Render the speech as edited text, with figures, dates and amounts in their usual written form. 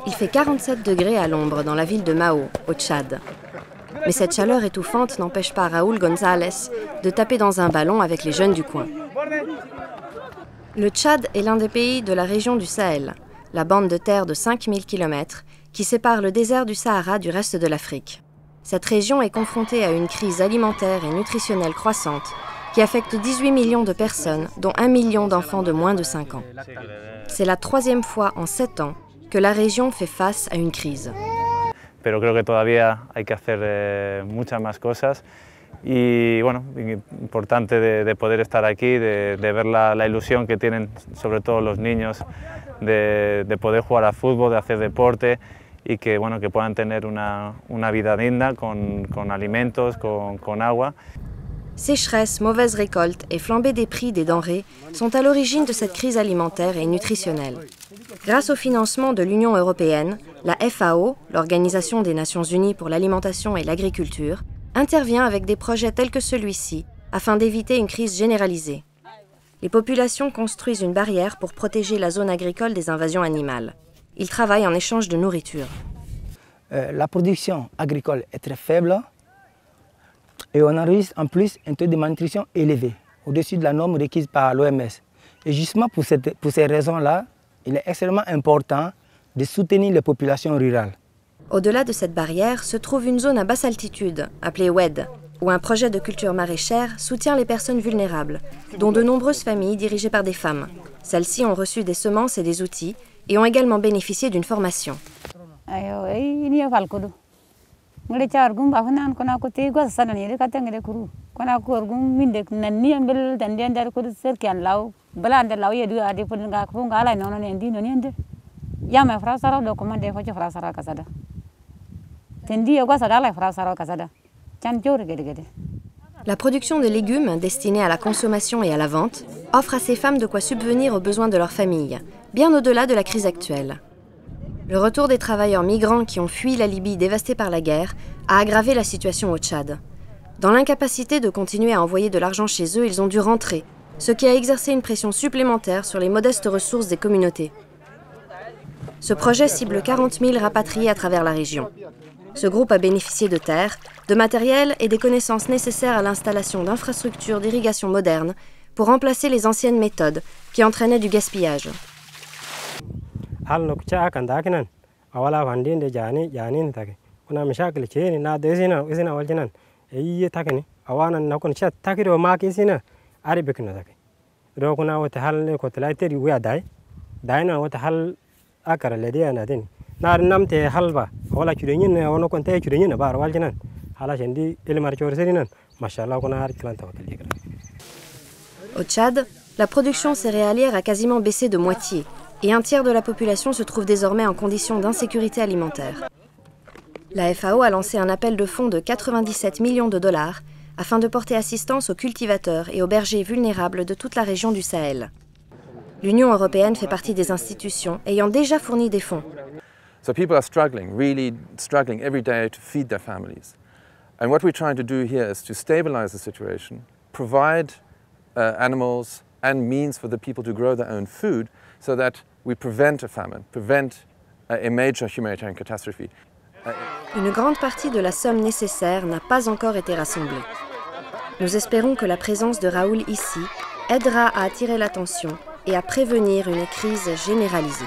Il fait 47 degrés à l'ombre dans la ville de Mao, au Tchad. Mais cette chaleur étouffante n'empêche pas Raúl González de taper dans un ballon avec les jeunes du coin. Le Tchad est l'un des pays de la région du Sahel, la bande de terre de 5000 km qui sépare le désert du Sahara du reste de l'Afrique. Cette région est confrontée à une crise alimentaire et nutritionnelle croissante qui affecte 18 millions de personnes, dont 1 million d'enfants de moins de 5 ans. C'est la 3e fois en 7 ans que la région fait face à une crise. Pero creo que todavía hay que hacer muchas más cosas y bueno, importante de poder estar aquí, de ver la ilusión que tienen sobre todo los niños de poder jugar al fútbol, de hacer deporte y que, bueno, que puedan tener una vida digna con alimentos, con agua. Sécheresse, mauvaise récolte et flambée des prix des denrées sont à l'origine de cette crise alimentaire et nutritionnelle. Grâce au financement de l'Union européenne, la FAO, l'Organisation des Nations Unies pour l'alimentation et l'agriculture, intervient avec des projets tels que celui-ci afin d'éviter une crise généralisée. Les populations construisent une barrière pour protéger la zone agricole des invasions animales. Ils travaillent en échange de nourriture. La production agricole est très faible et on enregistre en plus un taux de malnutrition élevé, au-dessus de la norme requise par l'OMS. Et justement pour ces raisons-là, il est extrêmement important de soutenir les populations rurales. Au-delà de cette barrière se trouve une zone à basse altitude, appelée WED, où un projet de culture maraîchère soutient les personnes vulnérables, dont de nombreuses familles dirigées par des femmes. Celles-ci ont reçu des semences et des outils et ont également bénéficié d'une formation. La production de légumes destinés à la consommation et à la vente offre à ces femmes de quoi subvenir aux besoins de leur famille, bien au-delà de la crise actuelle. Le retour des travailleurs migrants qui ont fui la Libye dévastée par la guerre a aggravé la situation au Tchad. Dans l'incapacité de continuer à envoyer de l'argent chez eux, ils ont dû rentrer, ce qui a exercé une pression supplémentaire sur les modestes ressources des communautés. Ce projet cible 40 000 rapatriés à travers la région. Ce groupe a bénéficié de terres, de matériel et des connaissances nécessaires à l'installation d'infrastructures d'irrigation modernes pour remplacer les anciennes méthodes qui entraînaient du gaspillage. Au Tchad, la production céréalière a quasiment baissé de moitié et un tiers de la population se trouve désormais en condition d'insécurité alimentaire. La FAO a lancé un appel de fonds de 97 millions de dollars afin de porter assistance aux cultivateurs et aux bergers vulnérables de toute la région du Sahel. L'Union européenne fait partie des institutions ayant déjà fourni des fonds. So people are struggling, really struggling every day to feed their families. And what we're trying to do here is to stabilize the situation, provide animals and means for the people to grow their own food so that we prevent a famine, prevent a major humanitarian catastrophe. Une grande partie de la somme nécessaire n'a pas encore été rassemblée. Nous espérons que la présence de Raúl ici aidera à attirer l'attention et à prévenir une crise généralisée.